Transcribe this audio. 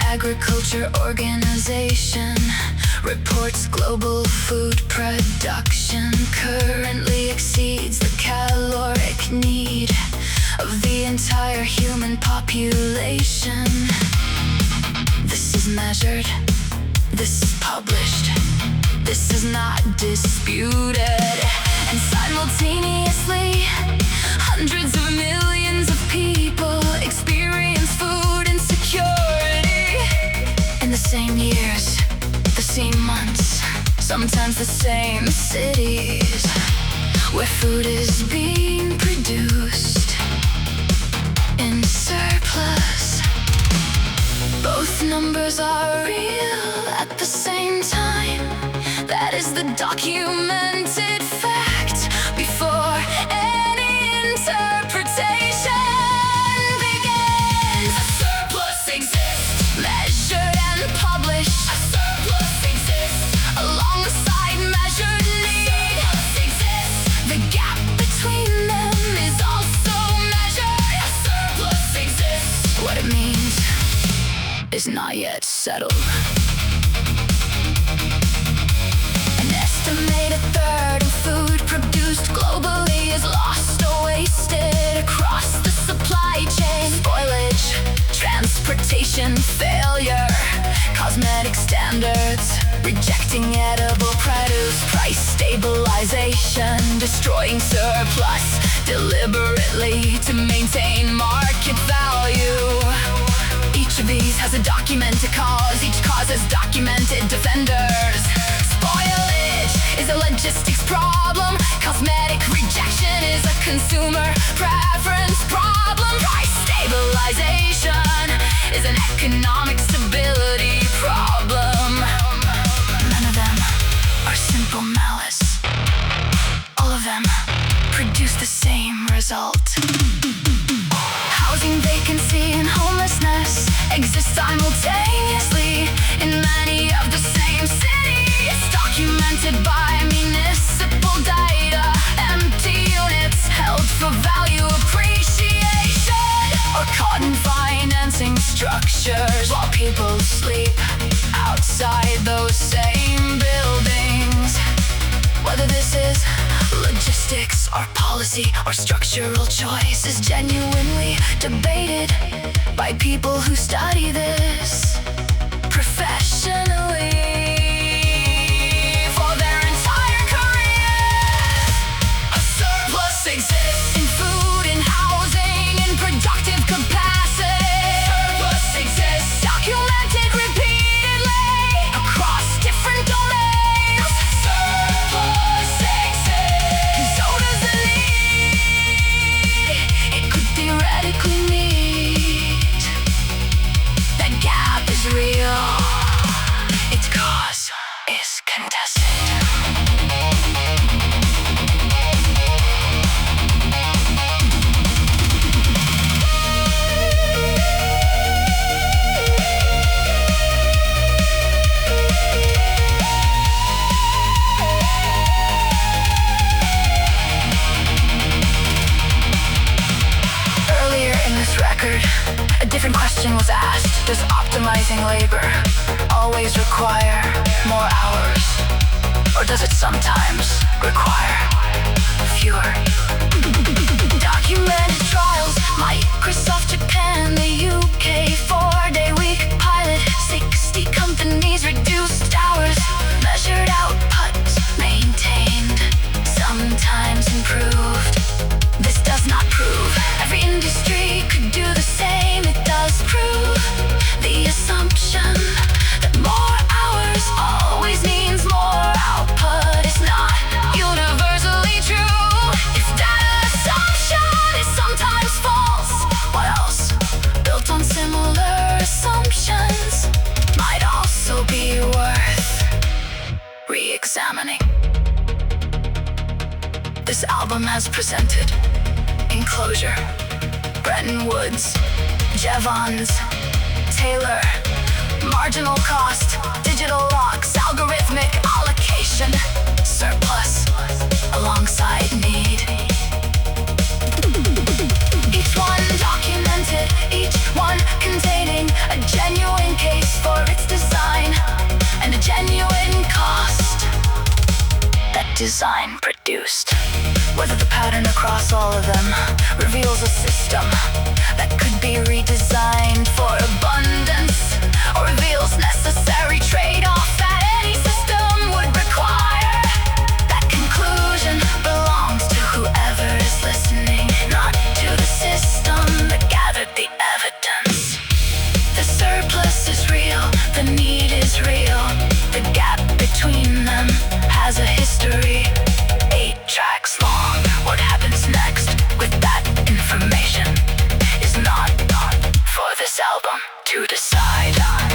Agriculture Organization reports global food production currently exceeds the caloric need of the entire human population. This is measured, this is published, this is not disputed. And simultaneously, hundreds of millions of people experience food insecurity. In the same years, the same months, sometimes the same cities, where food is being produced in surplus. Both numbers are real at the same time. That is the documented fact before any interpretation begins. A surplus exists, measured and published. A surplus exists, alongside measured need. A surplus exists, the gap between them is also measured. A surplus exists, what it means is not yet settled. An estimated third of food produced globally is lost or wasted across the supply chain. Spoilage, transportation failure, cosmetic standards, rejecting edible produce, price stabilization, destroying surplus deliberately to maintain market value. Each of these has a documented cause, each cause has documented defenders. Spoilage is a logistics problem, cosmetic rejection is a consumer preference problem. Price stabilization is an economic stability problem. None of them are simple malice. All of them produce the same result. Housing vacancy and homelessness exist simultaneously in many of the same cities, documented by municipal data. Empty units held for value appreciation, or caught in financing structures while people sleep outside those same buildings. Whether this is logistics or policy or structural choice is genuinely debated by people who study this professionally for their entire careers. A surplus exists in food and housing and productive capacity. Surplus exists, documented repeatedly across different domains. Surplus exists, so does the need. It could theoretically meet. That gap is real. Its cause is contested. Earlier in this record, a different question was asked. Does optimizing labor always require more hours? Or does it sometimes require fewer? Documented trials, Microsoft, Japan, the UK, 4-day week pilot, 60 companies, reduced hours, measured output, maintained, sometimes improved. This does not prove every industry could do the same. It does prove the assumption that more hours always means more output is not universally true. If that assumption is sometimes false, what else, built on similar assumptions, might also be worth re-examining. This album has presented Enclosure, Bretton Woods, Jevons, Taylor, Marginal Cost, Digital Locks, Algorithmic Allocation, Surplus, Alongside Need. Each one documented, each one containing a genuine case design produced. Whether the pattern across all of them reveals a system that could be redesigned for abundance, or reveals necessary trade-off that any system would require. That conclusion belongs to whoever is listening, not to the system that gathered the evidence. The surplus is real, the need is real. The gap between them has a history, 8 tracks long. What happens next with that information is not for this album to decide.